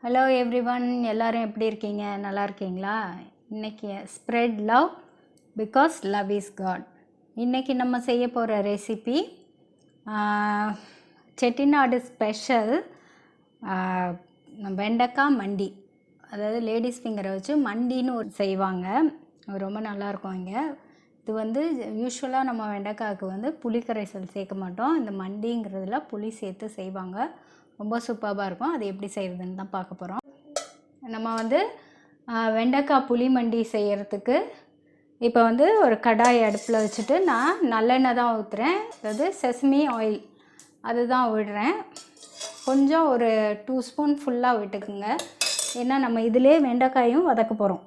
Hello everyone, எல்லாரும் எப்படி இருக்கீங்க? நல்லா இருக்கீங்களா? இன்றைக்கி spread love because love is God. இன்றைக்கி நம்ம செய்ய போகிற ரெசிபி செட்டிநாடு ஸ்பெஷல் வெண்டைக்காய் மண்டி. அதாவது லேடிஸ் ஃபிங்கரை வச்சு மண்டின்னு ஒரு செய்வாங்க, ரொம்ப நல்லாயிருக்கும். இங்கே இது வந்து யூஸ்வலாக நம்ம வெண்டைக்காய்க்கு புளிக்கரைசல் சேர்க்க மாட்டோம். இந்த மண்டிங்கிறதுல புளி சேர்த்து செய்வாங்க, ரொம்ப சூப்பராக இருக்கும். அது எப்படி செய்கிறதுன்னு தான் பார்க்க போகிறோம். நம்ம வெண்டைக்காய் புளி மண்டி செய்கிறதுக்கு இப்போ ஒரு கடாய் அடுப்பில் வச்சுட்டு நான் நல்லெண்ணெய் தான் ஊற்றுறேன். அதாவது செசமி ஆயில் அதுதான் விடுறேன். கொஞ்சம் ஒரு 2 ஸ்பூன் ஃபுல்லாக விட்டுக்குங்க, ஏன்னா நம்ம இதிலே வெண்டைக்காயும் வதக்க போகிறோம்.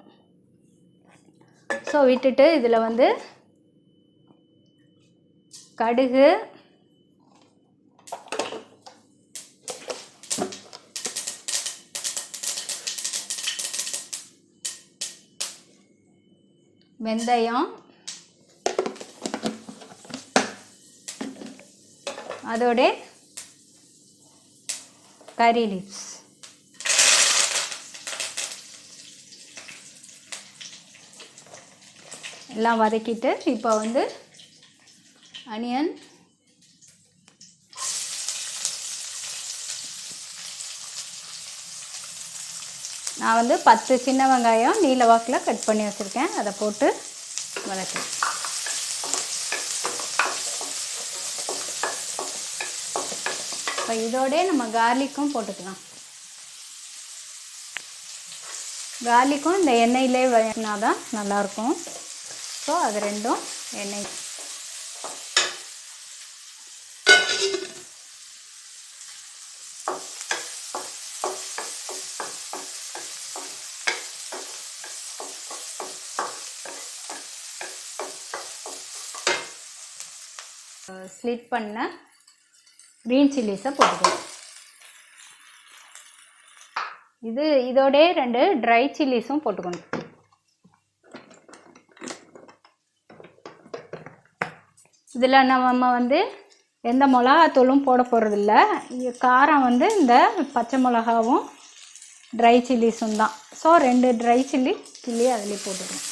ஸோ விட்டுட்டு இதில் கடுகு, வெந்தயம், அதோட கறி லீவ்ஸ், எல்லாம் வதக்கிட்டு இப்போ அனியன், நான் 10 சின்ன வெங்காயம் நீல வாக்கில் கட் பண்ணி வச்சுருக்கேன், அதை போட்டு வதக்கிறேன். இப்போ இதோடே நம்ம கார்லிக்கும் போட்டுக்கலாம். கார்லிக்கும் இந்த எண்ணெயிலே வதக்கினா தான் நல்லாயிருக்கும். ஸோ அது ரெண்டும் எண்ணெய். ஸ்லிட் பண்ண க்ரீன் சில்லிஸை போட்டுக்கலாம். இதோடே 2 ட்ரை சில்லிஸும் போட்டுக்கணும். இதில் நம்ம எந்த மிளகாத்தூளும் போட போகிறதில்ல. காரம் இந்த பச்சை மிளகாவும் ட்ரை சில்லிஸும் தான். ஸோ 2 ட்ரை சில்லி அதிலே போட்டுக்கணும்.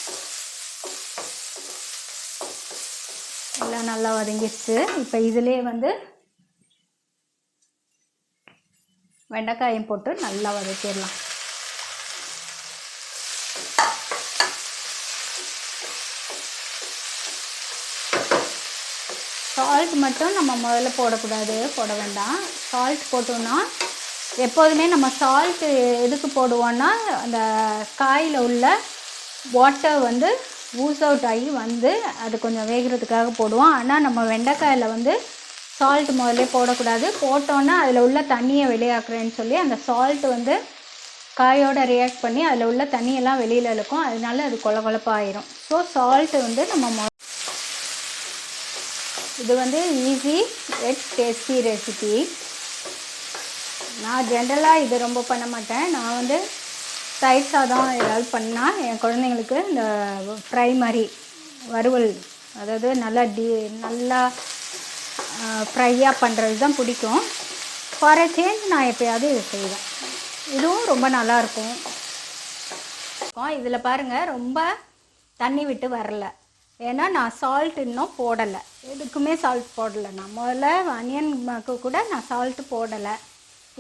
எல்லாம் நல்லா வதங்கிடுச்சு. இப்போ இதிலே வெண்டைக்காயும் போட்டு நல்லா வதக்கிடலாம். சால்ட் மட்டும் நம்ம முதல்ல போட வேண்டாம். சால்ட் போட்டோம்னா எப்போதுமே நம்ம சால்ட்டு எதுக்கு போடுவோன்னா அந்த காயில் உள்ள வாட்டர் ஊஸ் அவுட் ஆகி அது கொஞ்சம் வேகிறதுக்காக போடுவோம். ஆனால் நம்ம வெண்டைக்காயில் சால்ட் முதல்ல போடக்கூடாது. போட்டோன்னா அதில் உள்ள தண்ணியை வெளியாக்குறேன்னு சொல்லி அந்த சால்ட்டு காயோடு ரியாக்ட் பண்ணி அதில் உள்ள தண்ணியெல்லாம் வெளியில் இழுக்கும். அதனால அது கொழப்பாயிரும். ஸோ சால்ட்டு நம்ம இது ஈஸி எட் டேஸ்டி ரெசிபி. நான் ஜென்ரலாக இது ரொம்ப பண்ண மாட்டேன். நான் தயிர் சாதம் ஏதாவது பண்ணால் என் குழந்தைங்களுக்கு இந்த ஃப்ரை மாதிரி வறுவல், அதாவது நல்லா ஃப்ரையாக பண்ணுறது தான் பிடிக்கும். ஃபார் அ சேஞ்ச் நான் எப்போயாவது இது செய்வேன். இதுவும் ரொம்ப நல்லாயிருக்கும். இதில் பாருங்கள், ரொம்ப தண்ணி விட்டு வரல, ஏன்னா நான் சால்ட் இன்னும் போடலை. எதுக்குமே சால்ட் போடலை. நான் முதல்ல அனியனுக்கு கூட நான் சால்ட்டு போடலை.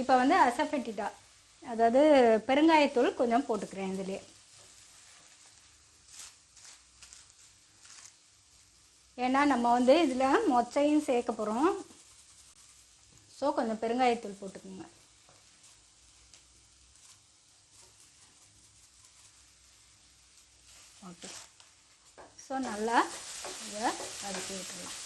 இப்போ அசஃபெட்டிடா, அதாவது பெருங்காயத்தூள் கொஞ்சம் போட்டுக்கிறேன் இதிலே. ஏன்னா நம்ம இதில் மொச்சையும் சேர்க்க போகிறோம். ஸோ கொஞ்சம் பெருங்காயத்தூள் போட்டுக்கோங்க. ஓகே, ஸோ நல்லா இதை வதக்கி விட்டுடலாம்.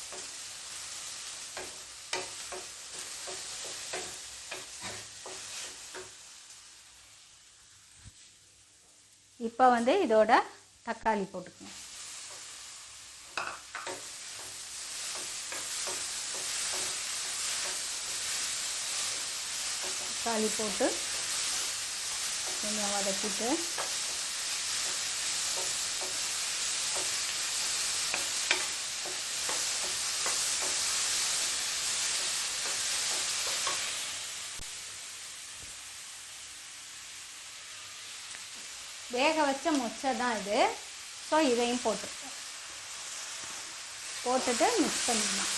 இப்போ இதோட தக்காளி போட்டுக்கணும். தக்காளி போட்டு கொஞ்சம் வதக்கிட்டு வேக வச்ச முச்சை தான் இது. ஸோ இதையும் போட்டுட்டு மிக்ஸ் பண்ணிடலாம்.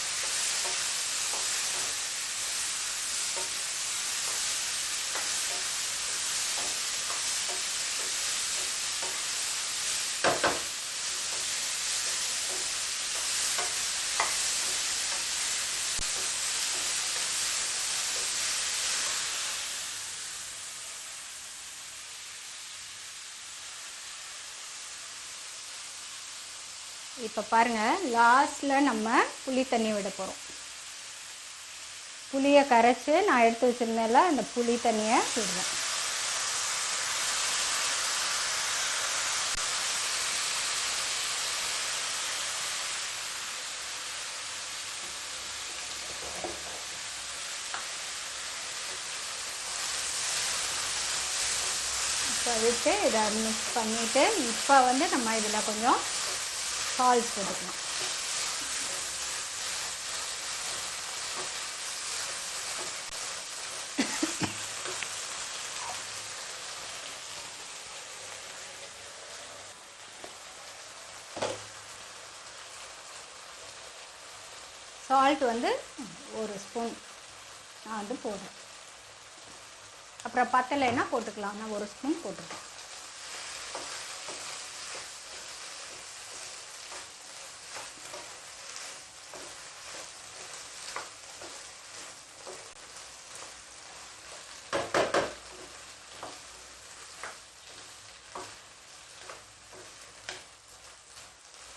இப்போ பாருங்கள், லாஸ்ட்டில் நம்ம புளி தண்ணி விட போகிறோம். புளியை கரைச்சி நான் எடுத்து வச்சுருந்தேன்ல, அந்த புளி தண்ணியை விடுவேன். இப்போ விட்டு இதை மிக்ஸ் பண்ணிவிட்டு இப்போ வந்து நம்ம இதில் கொஞ்சம் சால்ட் போட்டுக்கலாம். சால்ட் வந்து 1 ஸ்பூன் நான் வந்து போடுறேன். அப்புறம் பத்தலைன்னா போட்டுக்கலாம். நான் 1 ஸ்பூன் போட்டுருக்கேன்.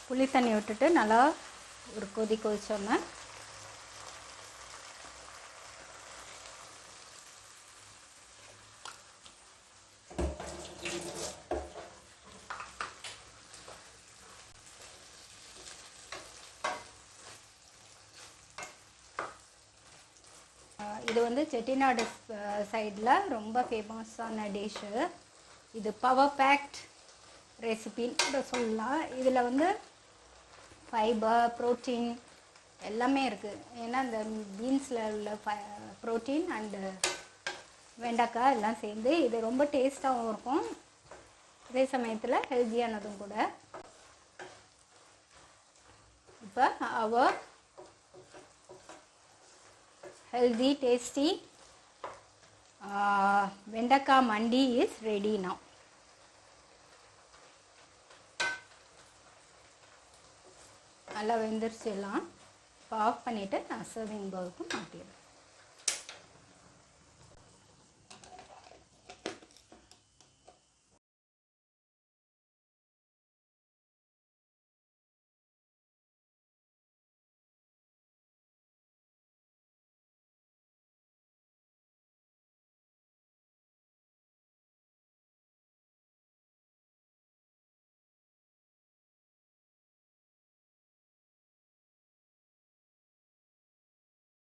புளி தண்ணி விட்டுட்டு நல்லா ஒரு கொதி கொதிச்சோன்னே இது வந்து செட்டிநாடு சைடில் ரொம்ப ஃபேமஸான டிஷ்ஷு. இது பவர் பேக்ட் ரெசிபின்னு கூட சொல்லலாம். இதில் வந்து ஃபைபர், ப்ரோட்டீன் எல்லாமே இருக்குது. ஏன்னா இந்த பீன்ஸில் உள்ள ப்ரோட்டீன் அண்டு வெண்டைக்காய் எல்லாம் சேர்ந்து இது ரொம்ப டேஸ்ட்டாகவும் இருக்கும். அதே சமயத்தில் ஹெல்த்தியானதும் கூட. இப்போ அவர் healthy tasty Vendakkai Mandi is ready now. நல்லா வெந்துருச்சு எல்லாம். இப்போ ஆஃப் பண்ணிவிட்டு நான் சர்விங் பவுலுக்கு மாற்றிடுறேன்.